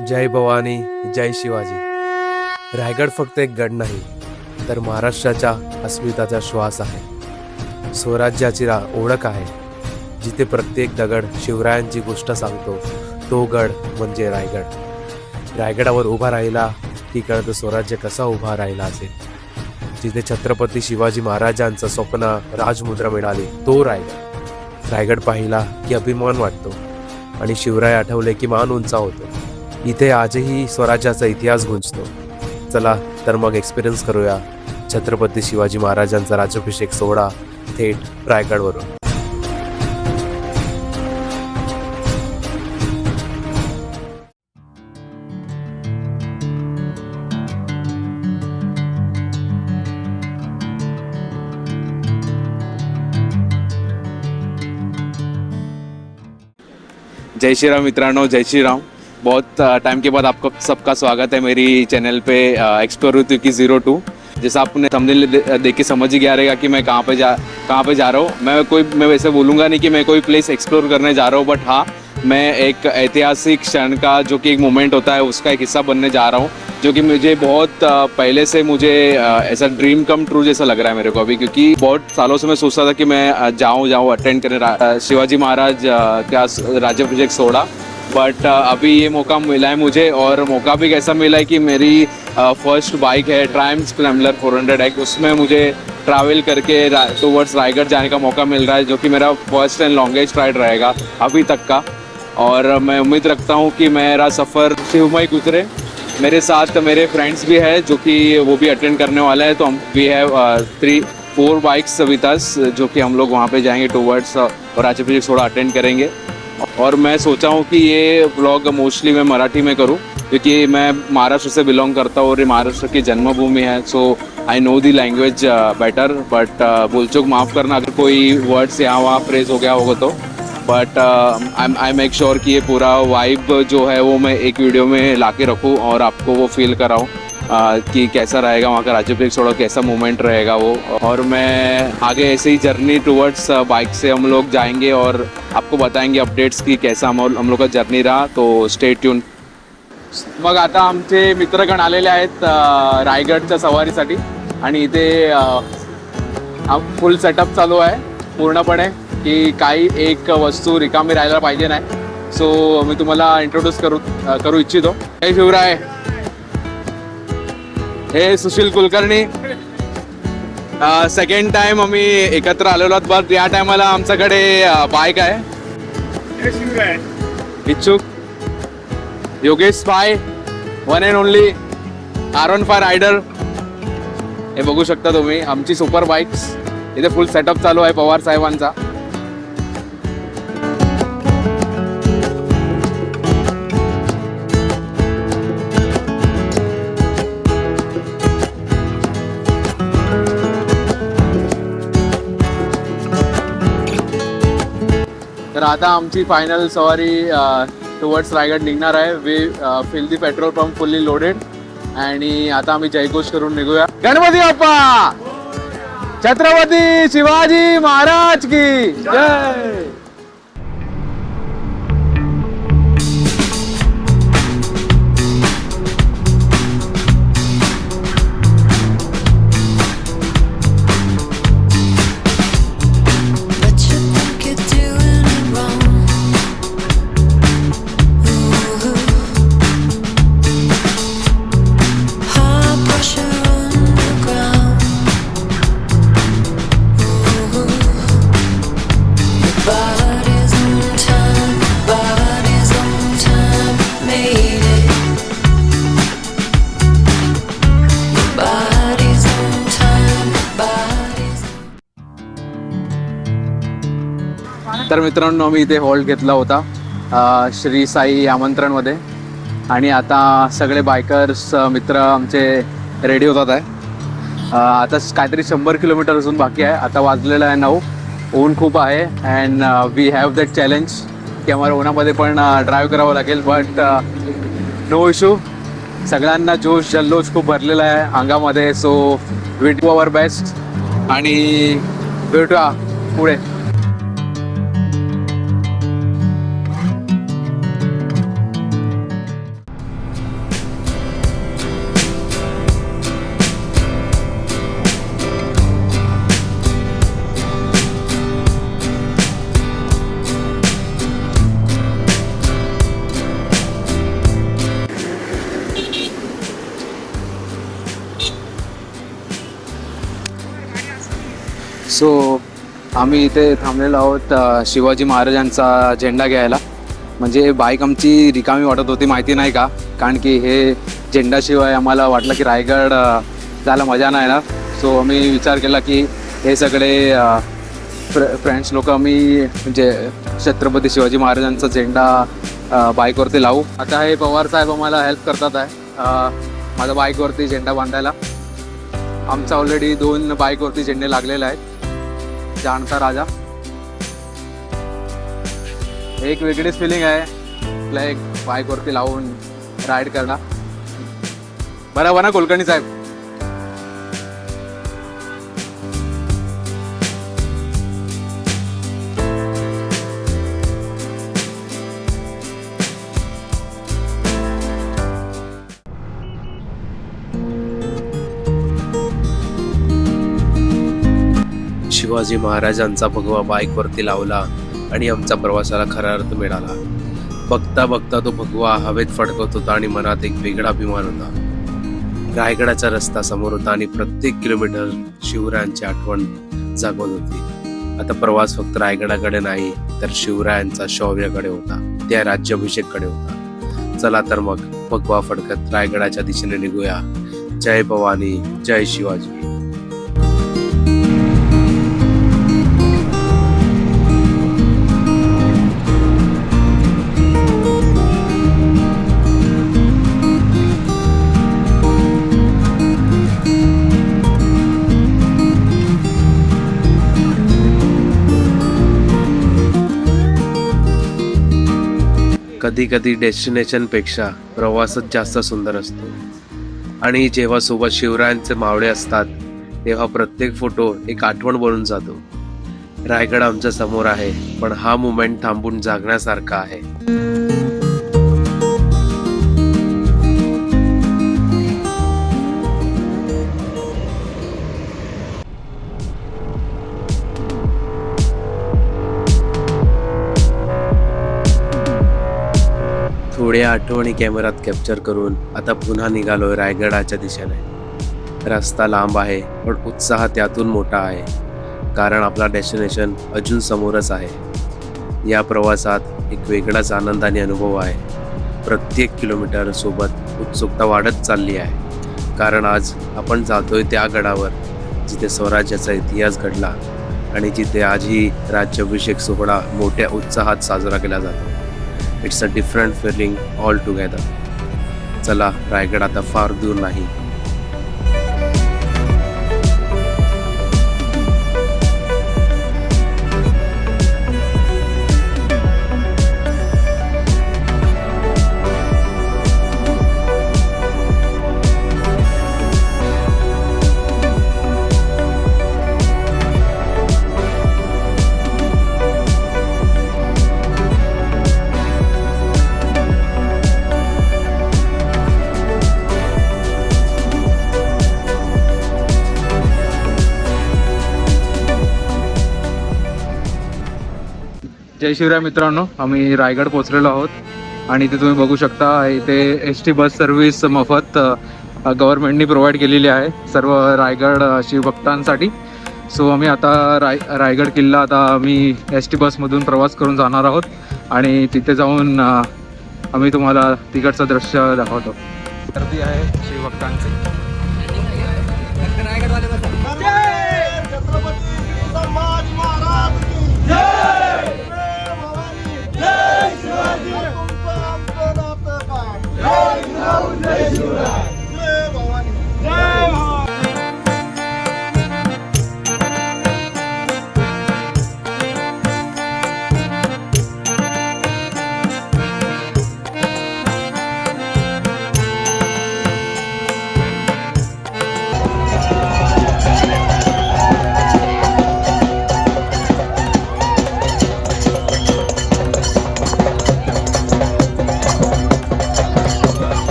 जय भवानी, जय शिवाजी. रायगड फक्त एक गड नाही, तर महाराष्ट्राच्या अस्मिताचा श्वास आहे. स्वराज्याची ओळख आहे. जिथे प्रत्येक दगड शिवरायांची गोष्ट सांगतो, तो गड म्हणजे रायगड. रायगडावर उभा राहिला की कळतं स्वराज्य कसा उभा राहिला असेल. जिथे छत्रपती शिवाजी महाराजांचं स्वप्न राजमुद्रा मिळाली, तो रायगड. रायगड पाहिला की अभिमान वाटतो आणि शिवराय आठवले की मान उंचावतो. इथे आजही स्वराज्याचा इतिहास गुंजतो. चला तर मग एक्सपिरियन्स करूया छत्रपती शिवाजी महाराजांचा राज्याभिषेक सोहळा थेट रायगडवरून. जय श्री राम मित्रांनो, जय श्री राम. बहुत टाइम के बाद आपका सबका स्वागत है मेरी चैनल पे एक्सप्लोर विद की 02. जैसा आपने थंबनेल देख के समझ ही गया रहेगा कि मैं कहाँ पे जा रहा हूँ. मैं वैसे बोलूँगा नहीं कि मैं कोई प्लेस एक्सप्लोर करने जा रहा हूँ, बट हाँ, मैं एक ऐतिहासिक क्षण का जो कि एक मोमेंट होता है उसका एक हिस्सा बनने जा रहा हूँ, जो कि मुझे बहुत पहले से मुझे ऐसा ड्रीम कम ट्रू जैसा लग रहा है मेरे को अभी. क्योंकि बहुत सालों से मैं सोचता था कि मैं जाऊँ अटेंड करने शिवाजी महाराज का राज्याभिषेक सोहळा. बट अभी ये मौका मिला है मुझे, और मौका भी कैसा मिला है कि मेरी फर्स्ट बाइक है ट्रायम्फ स्क्रैम्बलर 400X. उसमें मुझे ट्रैवल करके टुवर्ड्स रायगढ़ जाने का मौका मिल रहा है, जो कि मेरा फर्स्ट एंड लॉन्गेस्ट राइड रहेगा अभी तक का. और मैं उम्मीद रखता हूँ कि मेरा सफ़र शिवमय गुजरे. मेरे साथ मेरे फ्रेंड्स भी हैं जो कि वो भी अटेंड करने वाला है. तो हम we have 3-4 bikes with us, जो कि हम लोग वहाँ पे जाएंगे टुवर्ड्स और राज्याभिषेक सोहळा अटेंड करेंगे. और मैं सोचा हूँ कि ये व्लॉग मोस्टली मैं मराठी में करूँ, क्योंकि मैं महाराष्ट्र से बिलोंग करता हूँ और ये महाराष्ट्र की जन्मभूमि है. So I know the language better, but बोलचूक माफ़ करना अगर कोई वर्ड्स यहाँ वहाँ फ्रेज हो गया होगा तो. बट आई मेक श्योर कि ये पूरा वाइब जो है वो मैं एक वीडियो में ला के रखूँ और आपको वो फील कराऊँ कि कैसा रहेगा वहाँ का राज्याभिषेक सोहळा, कैसा मोमेंट रहेगा वो. और मैं आगे ऐसे ही जर्नी टुवर्ड्स बाइक से हम लोग जाएंगे और आपको बताएंगे अपडेट्स की कैसा हम लोग का जर्नी रहा. तो स्टे ट्यून. मग आता आमचे मित्रगण आलेले आहेत रायगडच्या सवारीसाठी, आणि इथे फुल सेटअप चालू आहे पूर्णपणे, की काही एक वस्तू रिकामी राहायला पाहिजे नाही. सो मी तुम्हाला इंट्रोड्यूस करू इच्छितो. जय शिवराय. हे सुशील कुलकर्णी. सेकंड टाइम आम्ही एकत्र आलेलो आहोत, बट या टायमाला आमच्याकडे बाईक आहे. इच्छुक योगेश भाई, one and only R15 rider. हे बघू शकता तुम्ही आमची सुपर बाईक्स. इथे फुल सेटअप चालू आहे पवार साहेबांचा. तर आता आमची फायनल सवारी टुवर्ड्स रायगड निघणार आहे. We fill the petrol pump fully loaded, आणि आता आम्ही जयघोष करून निघूया. गणपती बाप्पा, छत्रपती शिवाजी महाराज की जय. तर मित्रांनो, मी इथे हॉल्ट घेतला होता श्री साई आमंत्रणमध्ये, आणि आता सगळे बायकर्स मित्र आमचे रेडी होतात आहे. आता काहीतरी 100 किलोमीटर अजून बाकी आहे. आता वाजलेलं आहे 9. ऊन खूप आहे, and we have that challenge की आम्हाला उन्हामध्ये पण ड्राईव्ह करावं लागेल. But no issue. सगळ्यांना जोश जल्लोष खूप भरलेला आहे अंगामध्ये. So we do our best आणि भेटूया पुढे. सो आम्ही इथे थांबलेलो आहोत शिवाजी महाराजांचा झेंडा घ्यायला. म्हणजे बाईक आमची रिकामी वाटत होती, माहिती नाही का, कारण की हे झेंडाशिवाय आम्हाला वाटलं की रायगड जायला मजा नाही येणार. सो आम्ही विचार केला की हे सगळे फ्रेंड्स लोक आम्ही म्हणजे छत्रपती शिवाजी महाराजांचा झेंडा बाईकवरती लावू. आता हे पवार साहेब आम्हाला हेल्प करतात आहे माझ्या बाईकवरती झेंडा बांधायला. आमचा ऑलरेडी 2 बाईकवरती झेंडे लागलेले आहेत. जाणता राजा, एक वेगळीच फिलिंग आहे आपल्या एक बाईकवरती लावून राईड करणं. बरोबर ना कुलकर्णी साहेब? शिवाजी महाराजांचा भगवा बाईकवरती लावला आणि आमचा प्रवासाला खरा अर्थ मिळाला. बघता बघता तो भगवा हवेत फडकत होता आणि मनात एक वेगळा अभिमान होता. रायगडाचा रस्ता समोर होता आणि प्रत्येक किलोमीटर शिवरायांची आठवण जागवत होती. आता प्रवास फक्त रायगडाकडे नाही तर शिवरायांचा शौर्याकडे होता, त्या राज्याभिषेककडे होता. चला तर मग भगवा फडकत रायगडाच्या दिशेने निघूया. जय भवानी, जय शिवाजी. कधी कधी डेस्टिनेशनपेक्षा प्रवासच जास्त सुंदर असतो. आणि जेव्हा सोबत शिवरायांचे मावळे असतात तेव्हा प्रत्येक फोटो एक आठवण बनून जातो. रायगड आमच्या समोर आहे, पण हा मुमेंट थांबून जागण्यासारखा आहे. थोड्या आठवणी कॅमेऱ्यात कॅप्चर करून आता पुन्हा निघालोय रायगडाच्या दिशेने. रस्ता लांब आहे पण उत्साह त्यातून मोठा आहे, कारण आपला डेस्टिनेशन अजून समोरच आहे. या प्रवासात एक वेगळाच आनंद आणि अनुभव आहे. प्रत्येक किलोमीटर सोबत उत्सुकता वाढत चालली आहे, कारण आज आपण जातोय त्या गडावर जिथे स्वराज्याचा इतिहास घडला आणि जिथे आजही राज्याभिषेक सोहळा मोठ्या उत्साहात साजरा केला जातो. It's a different feeling all together. चला, रायगड आता फार दूर नाही. जय शिवराय मित्रांनो, आम्ही रायगड पोहोचलेलो आहोत आणि इथे तुम्ही बघू शकता इथे एस.टी. बस सर्व्हिस मोफत गव्हर्नमेंटनी प्रोव्हाइड केलेली आहे सर्व रायगड शिवभक्तांसाठी. सो आम्ही आता रायगड किल्ला आता आम्ही एस.टी. बसमधून प्रवास करून जाणार आहोत आणि तिथे जाऊन आम्ही तुम्हाला तिकडचं दृश्य दाखवतो. गर्दी आहे शिवभक्तांची.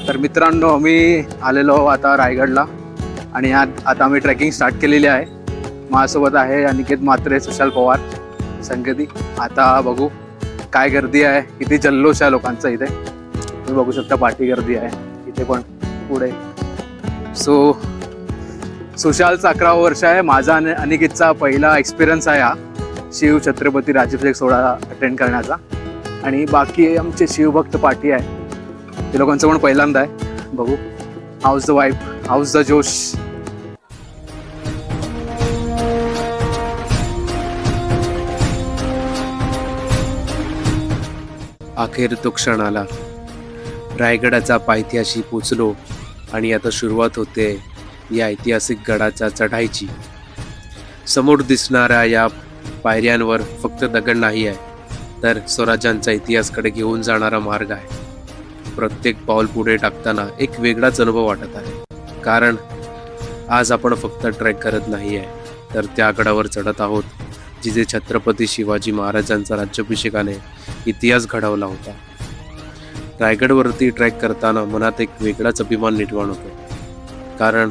तर मित्रांनो, आम्ही आलेलो आता रायगडला आणि आता आम्ही ट्रेकिंग स्टार्ट केलेली आहे. माझ्यासोबत आहे अनिकेत म्हात्रे, सुशाल पवार, संकेती. आता बघू काय गर्दी आहे, किती जल्लोष आहे लोकांचा इथे. तुम्ही बघू शकता पाठी गर्दी आहे इथे पण पुढे. सो सुशालचा 11वा वर्ष आहे. माझा आणि अनिकेतचा पहिला एक्सपिरियन्स आहे हा शिव छत्रपती राज्याभिषेक सोहळा अटेंड करण्याचा. आणि बाकी आमचे शिवभक्त पाठी आहे, ते लोकांचं पण पहिल्यांदा आहे. बघू house the vibe, house the जोश. अखेर तो क्षण आला. रायगडाचा पायथ्याशी पोचलो आणि आता सुरुवात होते या ऐतिहासिक गडाच्या चढाईची. समोर दिसणाऱ्या या पायऱ्यांवर फक्त दगड नाही आहे, तर स्वराज्यांचा इतिहासकडे घेऊन जाणारा मार्ग आहे. प्रत्येक पाऊल पुढे टाकताना एक वेगळाच अनुभव वाटत आहे. कारण आज आपण फक्त ट्रेक करत नाही आहे, तर त्या गडावर चढत आहोत जिथे छत्रपती शिवाजी महाराजांचा राज्याभिषेकाने इतिहास घडवला होता. रायगडवरती ट्रेक करताना मनात एक वेगळाच अभिमान निर्माण होतो. कारण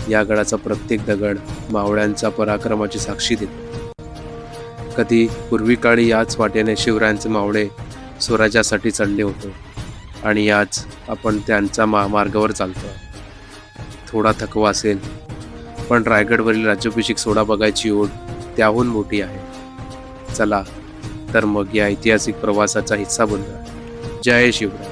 या गडाचा प्रत्येक दगड मावळ्यांच्या पराक्रमाची साक्षी देतो. कधी पूर्वी काळी याच वाटेने शिवरायांचे मावळे स्वराज्यासाठी चढले होते आणि आज आपण त्यांच्या मार्गावर चालतो. थोडा थकवा असेल, पण रायगडवरील राज्याभिषेक सोहळा बघायची ओढ त्याहून मोठी आहे. चला तर मग या ऐतिहासिक प्रवासाचा हिस्सा बनूया. जय शिवराय.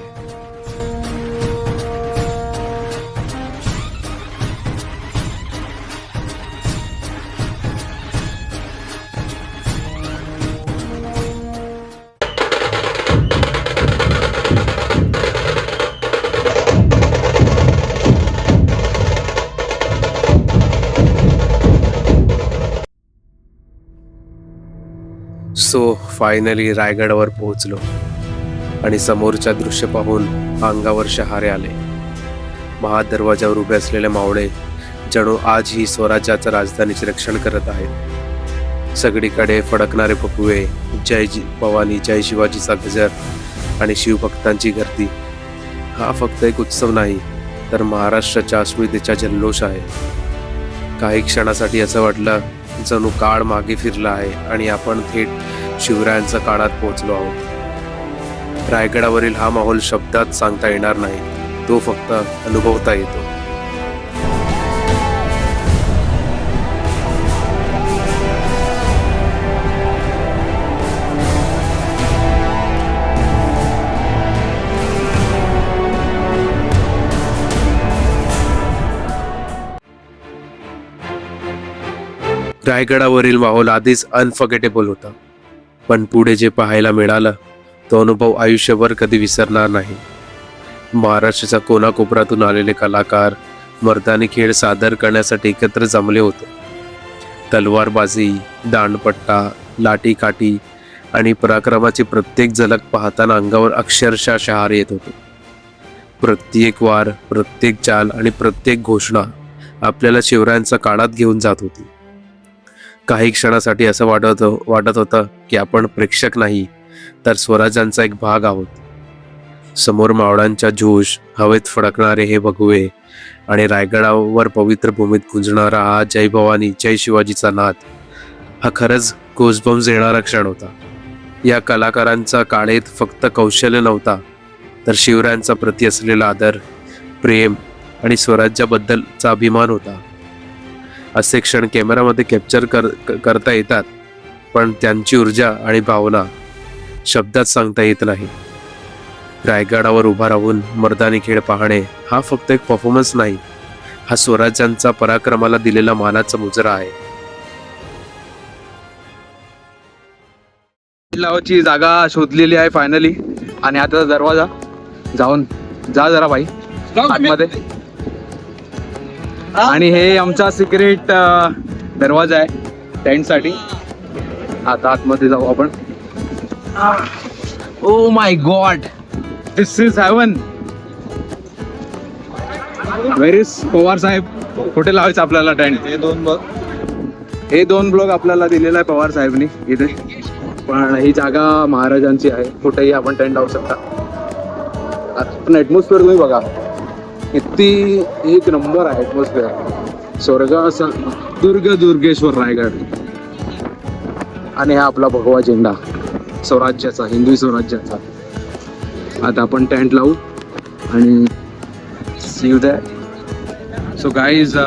सो फायनली रायगडावर पोहोचलो आणि समोरच्या दृश्य पाहून अंगावर शहारे आले. महादरवाजावर उभे असलेले मावळे जणू आजही स्वराज्याच्या राजधानीचे रक्षण करत आहेत. सगळीकडे फडकणारे फुगवे, जय भवानी जय शिवाजीचा गजर आणि शिवभक्तांची गर्दी. हा फक्त एक उत्सव नाही, तर महाराष्ट्राच्या अस्मितेचा जल्लोष आहे. काही क्षणासाठी असं वाटलं जणू काळ मागे फिरला आहे आणि आपण थेट शिवरायांच्या काळात पोहोचलो आहोत. रायगडावरील हा माहोल शब्दात सांगता येणार नाही, तो फक्त अनुभवता येतो. रायगडावरील माहोल आधीच अनफॉर्गेटेबल होता, पण पुढे जे पाहायला मिळालं तो अनुभव आयुष्यभर कधी विसरणार नाही. महाराष्ट्राच्या कोनाकोपऱ्यातून आलेले कलाकार मर्दानी खेळ सादर करण्यासाठी एकत्र जमले होते. तलवारबाजी, दांडपट्टा, लाठीकाठी आणि पराक्रमाची प्रत्येक झलक पाहताना अंगावर अक्षरशः शहारे येत होते. प्रत्येक वार, प्रत्येक चाल आणि प्रत्येक घोषणा आपल्याला शिवरायांच्या काळात घेऊन जात होती. काही क्षणासाठी असं वाटत होतं की आपण प्रेक्षक नाही, तर स्वराज्यांचा एक भाग आहोत. समोर मावळांच्या जोश, हवेत फडकणारे हे भगवे आणि रायगडावर पवित्र भूमीत गुंजणारा हा जय भवानी जय शिवाजीचा नाद, हा खरंच गोजबम्स येणारा क्षण होता. या कलाकारांचा काळेत फक्त कौशल्य नव्हता, तर शिवरायांचा प्रती असलेला आदर, प्रेम आणि स्वराज्याबद्दलचा अभिमान होता. असे क्षण कॅमेरामध्ये कॅप्चर करता येतात, पण त्यांची ऊर्जा आणि भावना शब्दात सांगता येत नाही. रायगडावर उभा राहून मर्दानी खेळ पाहणे हा फक्त एक परफॉर्मन्स नाही, हा स्वराज्यांचा पराक्रमाला दिलेला मानाचा मुजरा आहे. लावाची जागा शोधलेली आहे फायनली, आणि आता दरवाजा जाऊन जा जरा बाई आतमध्ये. आणि हे आमचा सिक्रेट दरवाजा आहे टेंटसाठी. आता आतमध्ये जाऊ आपण. Oh my god, this is heaven. Where is Pawar saheb? कुठे लावायचं आपल्याला टेंट? हे दोन ब्लॉक आपल्याला दिलेला आहे पवार साहेबनी इथे. पण ही जागा महाराजांची आहे, कुठेही आपण टेंट लावू शकता. पण ॲटमॉस्फिअर तुम्ही बघा, किती एक नंबर आहे ॲटमॉस्फिअर. स्वर्ग असं दुर्गेश्वर रायगड. आणि हा आपला भगवा झेंडा. स्वराज्याचा, हिंदवी स्वराज्याचा. आता आपण टेंट लावू आणि see you that. So guys,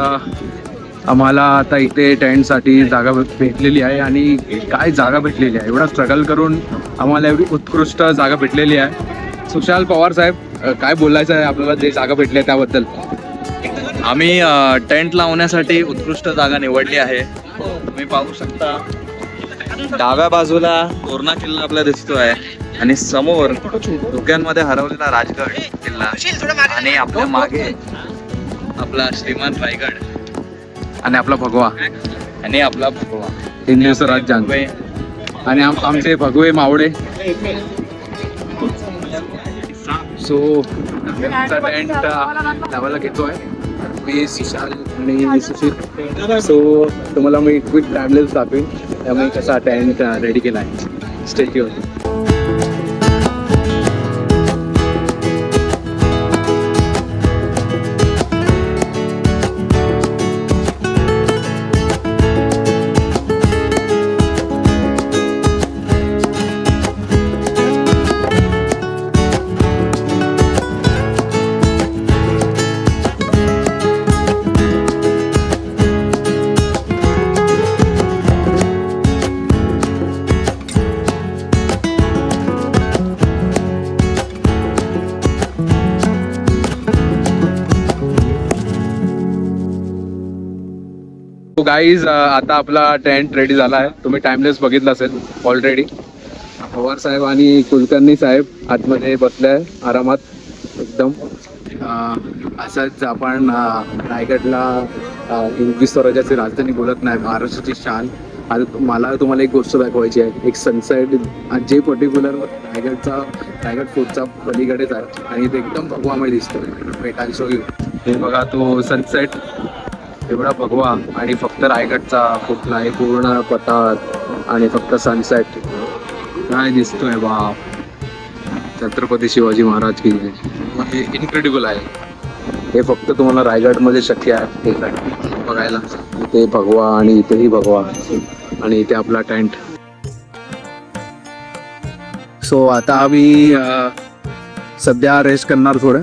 आम्हाला आता इथे टेंटसाठी जागा भेटलेली आहे. आणि काय जागा भेटलेली आहे, एवढा स्ट्रगल करून आम्हाला एवढी उत्कृष्ट जागा भेटलेली आहे. सुशाल पवार साहेब, काय बोलायचं आहे आपल्याला जे जागा भेटली आहे त्याबद्दल? आम्ही टेंट लावण्यासाठी उत्कृष्ट जागा निवडली आहे. तुम्ही पाहू शकता डाव्या बाजूला तोरणा किल्ला आपला दिसतोय आणि समोर धुक्यांमध्ये हरवलेला राजगड किल्ला आणि आपल्या मागे आपला श्रीमान रायगड आणि आपला भगवा आणि आपला भगवा हिंदवी स्वराज्य आणि आमचे भगवे मावळे. सो आमचा टेंट लावायला घेतोय मी, सुशाल आणि सुशील. सो तुम्हाला मी क्विक ट्रॅव्हल्स दाखवेन त्यामुळे कसा टेंट रेडी केला आहे. Stay tune. गाईज, आता आपला टेंट रेडी झाला आहे. तुम्ही टाइमलेस बघितला असेल ऑलरेडी. पवार साहेब आणि कुलकर्णी साहेब आतमध्ये बसले आहे आरामात एकदम. असंच आपण रायगडला हिंदवी स्वराज्याची राजधानी बोलत नाही, महाराष्ट्राची शान. आता मला तुम्हाला एक गोष्ट दाखवायची आहे. एक सनसेट जे पर्टिक्युलर रायगड फोर्टचा पलीकडेच आहे आणि ते एकदम भगवामय दिसतो. भेटायला हे बघा, तो सनसेट एवढा भगवा आणि फक्त रायगडचा कुठला आहे पूर्ण पठार आणि फक्त सनसेट काय दिसतोय. वा, छत्रपती शिवाजी महाराज की हे इनक्रेडिबल आहे. हे फक्त तुम्हाला रायगडमध्ये शक्य आहे हे बघायला. इथे भगवा आणि इथेही भगवा आणि इथे आपला टेंट. सो आता आम्ही सध्या रेस्ट करणार थोडं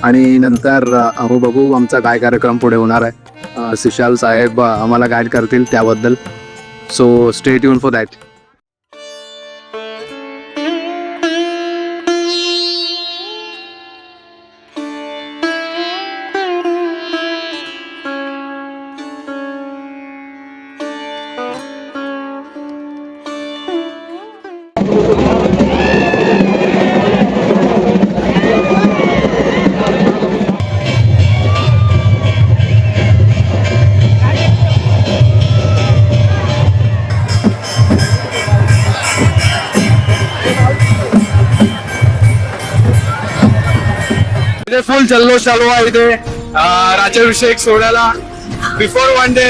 आणि नंतर आम्ही बघू आमचा काय कार्यक्रम पुढे होणार आहे. सुशाल साहेब आम्हाला गाईड करतील त्याबद्दल. So stay tune for that. फुल जल्लोष चालू आहे इथे राज्याभिषेक सोहळ्याला. बिफोर वन डे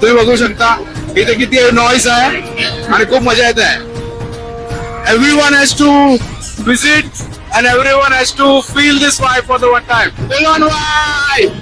तुम्ही बघू शकता इथे किती नॉईज आहे आणि खूप मजा येत आहे. Everyone has to visit and everyone has to feel this vibe for the one time. Full on vibe!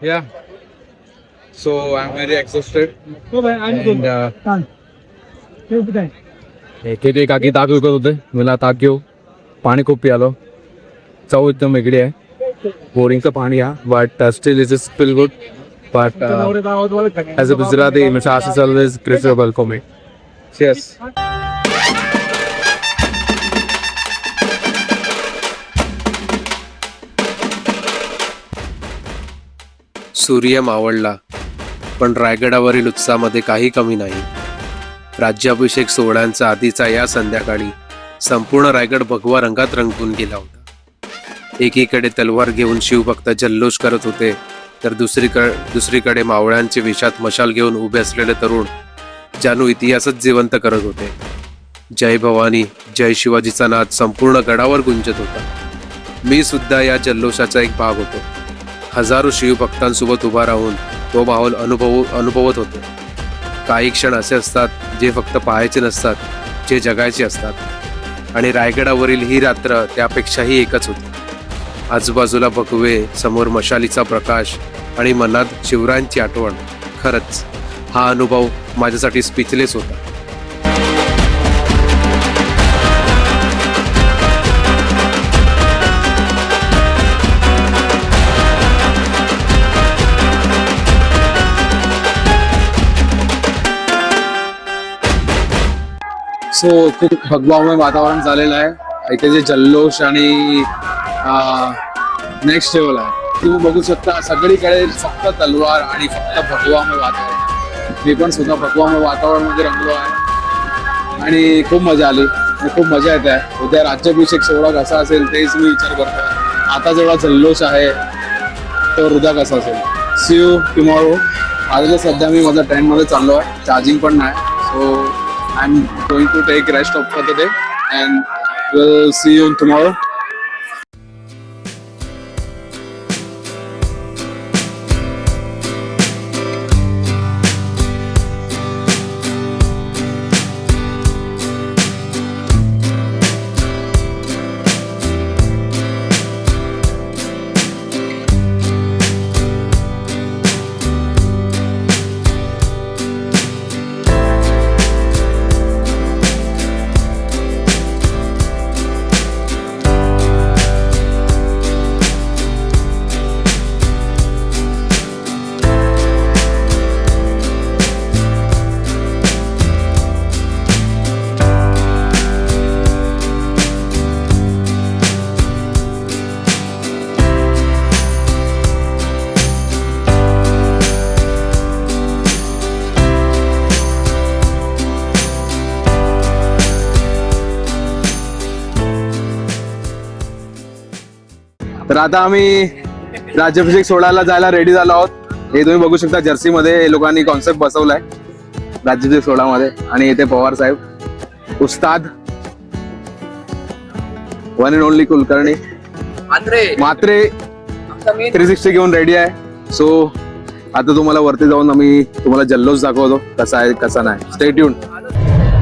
Yeah. So I'm very exhausted. तिथे काकी ताक विकत होते, मला ताक घेऊ. पाणी खूप प्यालो, चव एकदम वेगळी आहे. बोरिंगचं पाणी आहे, but still is is feel good. But as a Gujarati मिठास is always preferable for me. Cheers. सूर्य मावळला, पण रायगडावरील उत्साहामध्ये काही कमी नाही. राज्याभिषेक सोहळ्यांचा आधीचा या संध्याकाळी संपूर्ण रायगड भगवा रंगात रंगून गेला होता. एकीकडे तलवार घेऊन शिवभक्त जल्लोष करत होते, तर दुसरीकडे मावळ्यांचे वेशात मशाल घेऊन उभे असलेले तरुण जानू इतिहासच जिवंत करत होते. जय भवानी जय शिवाजीचा नाद संपूर्ण गडावर गुंजत होता. मी सुद्धा या जल्लोषाचा एक भाग होतो. हजारो शिवभक्तांसोबत उभा राहून तो माहोल अनुभवत होतो. काही क्षण असे असतात जे फक्त पाहायचे नसतात, जे जगायचे असतात. आणि रायगडावरील ही रात्र त्यापेक्षाही एकच होती. आजूबाजूला भगवे, समोर मशालीचा प्रकाश आणि मनात शिवरायांची आठवण. खरंच हा अनुभव माझ्यासाठी स्पीचलेस होता. सो खूप भगवामय वातावरण झालेलं आहे इथे. जे जल्लोष आणि नेक्स्ट लेवल आहे. तुम्ही बघू शकता सगळीकडे फक्त तलवार आणि फक्त भगवामय वातावरण. मी पण सुद्धा भगवामय वातावरणामध्ये रंगलो आहे आणि खूप मजा आली आणि खूप मजा येत आहे. उद्या राज्याभिषेक सोहळा कसा असेल तेच मी विचार करतो. आता जेवढा जल्लोष आहे तर उद्या कसा असेल. See you tomorrow. आता सध्या मी माझ्या ट्रेनमध्ये चाललो आहे, चार्जिंग पण नाही. So I'm going to take rest for the day and we'll see you tomorrow. तर आता आम्ही राज्याभिषेक सोहळ्याला जायला रेडी झालो आहोत. हे तुम्ही बघू शकता जर्सी मध्ये हे लोकांनी कॉन्सेप्ट बसवलाय राज्याभिषेक सोहळ्यामध्ये. आणि इथे पवार साहेब, उस्ताद, वन अँड ओनली कुलकर्णी मात्रे 360 घेऊन रेडी आहे. सो आता तुम्हाला वरती जाऊन आम्ही तुम्हाला जल्लोष दाखवतो कसा आहे कसा नाही. Stay tune.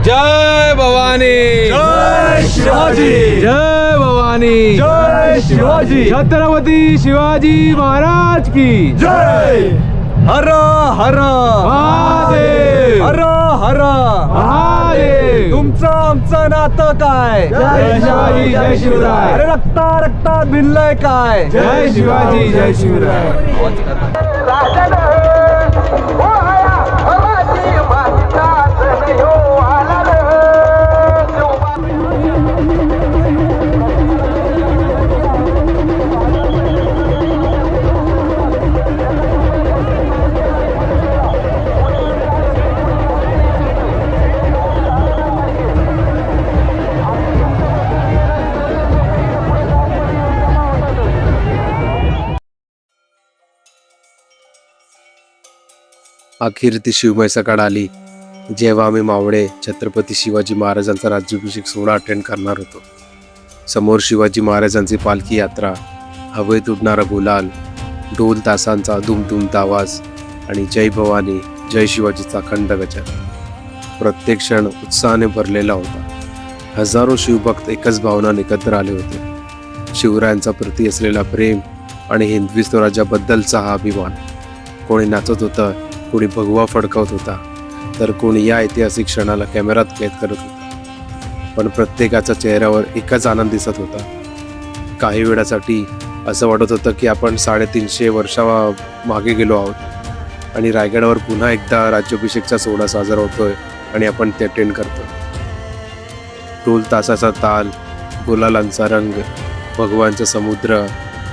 जय भवानी जय शिवाजी, जय भवानी जय शिवाजी, छत्रपती शिवाजी महाराज की जय. हर हर महादेव, हर हर महादेव. तुमचं आमचं नातं काय? जय शिवाजी जय शिवराय. अरे रक्तात भिनलंय काय? जय शिवाजी जय शिवराय. अखेर ती शिवमय सकाळ आली जेव्हा आम्ही मावळे छत्रपती शिवाजी महाराजांचा राज्याभिषेक सोहळा अटेंड करणार होतो. समोर शिवाजी महाराजांची पालखी यात्रा, हवेत उडणारा गुलाल, ढोल तासांचा दुमदुमता आवाज आणि जय भवानी जय शिवाजीचा अखंड गजर. प्रत्येक क्षण उत्साहाने भरलेला होता. हजारो शिवभक्त एकच भावना एकत्र आले होते. शिवरायांचा प्रती असलेला प्रेम आणि हिंदवी स्वराज्याबद्दलचा हा अभिमान. कोणी नाचत होतं, कोणी भगवा फडकवत होता, तर कोणी या ऐतिहासिक क्षणाला कॅमेऱ्यात कैद करत होता. पण प्रत्येकाच्या चेहऱ्यावर एकच आनंद दिसत होता. काही वेळासाठी असं वाटत होतं की आपण 350 वर्षा मागे गेलो आहोत आणि रायगडावर पुन्हा एकदा राज्याभिषेकचा सोहळा साजरा होतोय आणि आपण ते अटेंड करतो. ढोल तासाचा ताल, गुलालांचा रंग, भगवानचा समुद्र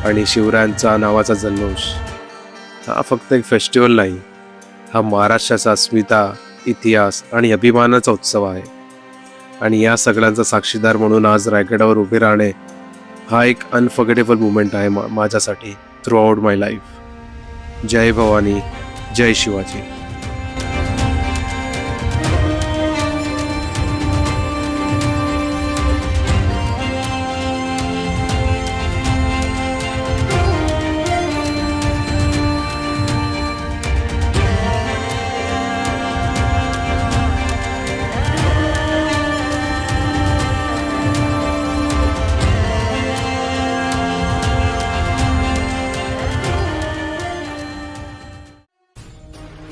आणि शिवरायांचा नावाचा जल्लोष. हा फक्त एक फेस्टिवल नाही, हा महाराष्ट्राचा अस्मिता, इतिहास आणि अभिमानाचा उत्सव आहे. आणि या सगळ्यांचा साक्षीदार म्हणून आज रायगडावर उभे राहणे हा एक अनफॉर्गेटेबल मुमेंट आहे माझ्यासाठी थ्रू आउट माय लाईफ. जय भवानी, जय शिवाजी.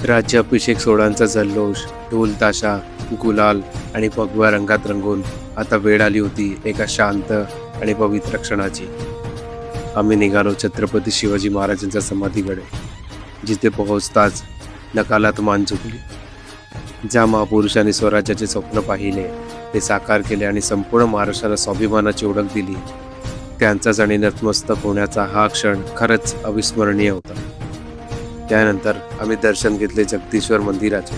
राज्याभिषेक सोहळ्यांचा जल्लोष, ढोल ताशा, गुलाल आणि भगव्या रंगात रंगून आता वेळ आली होती एका शांत आणि पवित्र क्षणाची. आम्ही निघालो छत्रपती शिवाजी महाराजांच्या समाधीकडे, जिथे पोहोचताच नकालात मान झुकली. ज्या महापुरुषांनी स्वराज्याचे स्वप्न पाहिले, ते साकार केले आणि संपूर्ण महाराष्ट्राला स्वाभिमानाची ओळख दिली, त्यांचाच आणि नतमस्तक होण्याचा हा क्षण खरंच अविस्मरणीय होता. त्यानंतर आम्ही दर्शन घेतले जगदीश्वर मंदिराचे,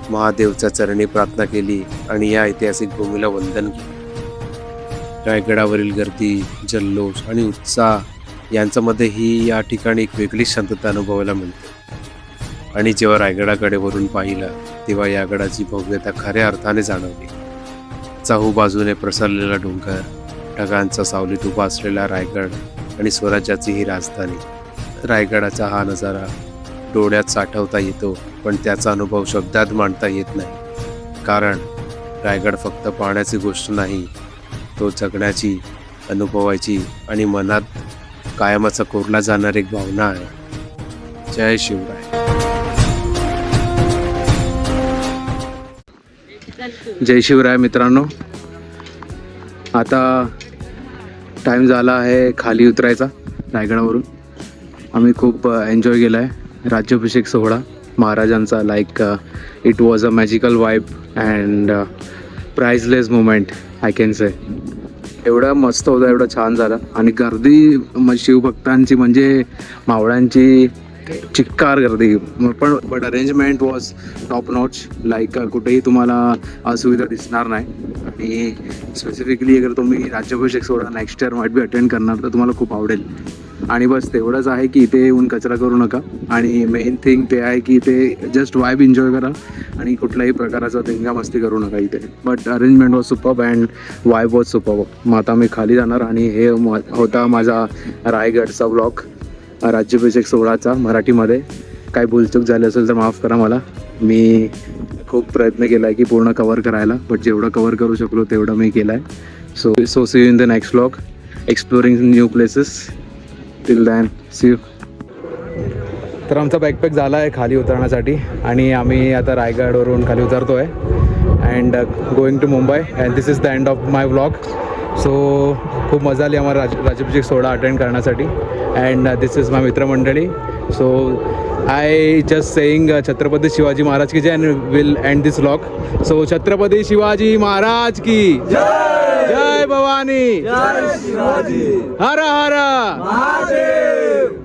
महादेवच्या चरणी प्रार्थना केली आणि या ऐतिहासिक भूमीला वंदन केले. रायगडावरील गर्दी, जल्लोष आणि उत्साह यांच्यामध्ये ही या ठिकाणी एक वेगळी शांतता अनुभवायला मिळते. आणि जेव्हा रायगडाकडे वरून पाहिलं तेव्हा या गडाची भव्यता खऱ्या अर्थाने जाणवली. चहूबाजूने प्रसरलेला डोंगर, ढगांचा सावलीत उभा असलेला रायगड आणि स्वराज्याची ही राजधानी. रायगडाचा हा नजारा डोळ्यात साठवता येतो, पण त्याचा अनुभव शब्दात मांडता येत नाही. कारण रायगड फक्त पाहण्याची गोष्ट नाही, तो जगण्याची, अनुभवायची आणि मनात कायमचा कोरला जाणार एक भावना आहे. जय शिवराय. जय शिवराय मित्रांनो. आता टाईम झाला आहे खाली उतरायचा रायगडावरून. आम्ही खूप एन्जॉय केला आहे राज्याभिषेक सोहळा महाराजांचा. Like it was a magical vibe and priceless moment I can say. एवढा मस्त होता, एवढं छान झालं. आणि गर्दी शिवभक्तांची म्हणजे मावळ्यांची चिक्कार गर्दी, but arrangement was top notch. Like कुठेही तुम्हाला असुविधा दिसणार नाही. आणि स्पेसिफिकली अगर तुम्ही राज्याभिषेक सोहळा next year might be attend करणार तर तुम्हाला खूप आवडेल. आणि बस तेवढंच आहे की इथे येऊन कचरा करू नका. आणि मेन थिंग ते आहे की इथे जस्ट वाईब एन्जॉय करा आणि कुठल्याही प्रकाराचा दंगामस्ती करू नका इथे. But arrangement was superb and vibe was superb. मग आता मी खाली जाणार आणि हे होता माझा रायगडचा व्लॉग राज्याभिषेक सोहळाचा मराठीमध्ये. काय भूलचूक झाली असेल तर माफ करा मला. मी खूप प्रयत्न केला आहे की पूर्ण कवर करायला, बट जेवढं कवर करू शकलो तेवढं मी केलं आहे. So see you in the next vlog exploring new places. Till then see you. तर आमचा बॅकपॅक झाला आहे खाली उतरण्यासाठी आणि आम्ही आता रायगडवरून खाली उतरतो आहे and going to Mumbai. And this is the end of my vlog. So खूप मजा आली आम्हाला राज्याभिषेक सोहळा अटेंड करण्यासाठी. अँड दिस इज माय मित्रमंडळी. So I just saying Chhatrapati Shivaji Maharaj की जय and will end this vlog. So Chhatrapati Shivaji Maharaj की जय भवानी, हर हर महादेव.